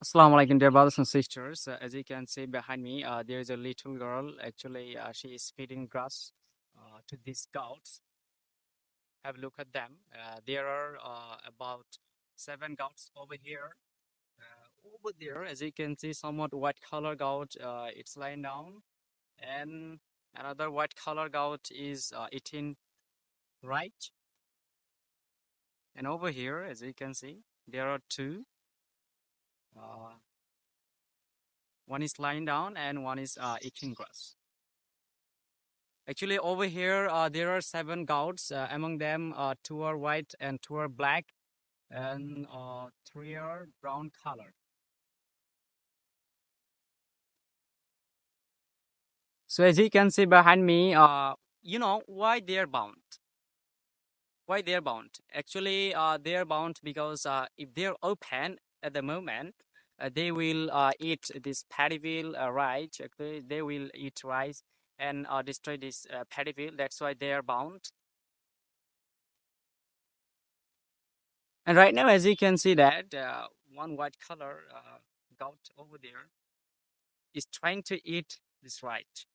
Assalamualaikum, dear brothers and sisters. As you can see behind me, there is a little girl. Actually, she is feeding grass to these goats. Have a look at them. There are about seven goats over here. Over there, as you can see, somewhat white color goat. It's lying down, and another white color goat is eating right. And over here, as you can see, there are two. Uh, one is lying down, and one is eating grass. Actually, over here, there are seven goats. Among them, two are white and two are black, and three are brown color. So as you can see behind me, you know why they're bound? Why they're bound? Actually, they're bound because if they're open at the moment, they will eat this paddy wheel, right? Actually, they will eat rice and destroy this paddy wheel. That's why they are bound. And right now, as you can see that one white color goat over there is trying to eat this right.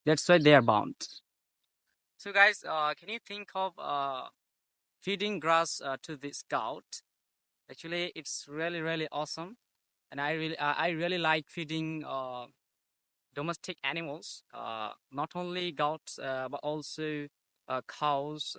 That's why they are bound. So guys, can you think of feeding grass to this goat? Actually, it's really awesome, and I really like feeding domestic animals, not only goats but also cows.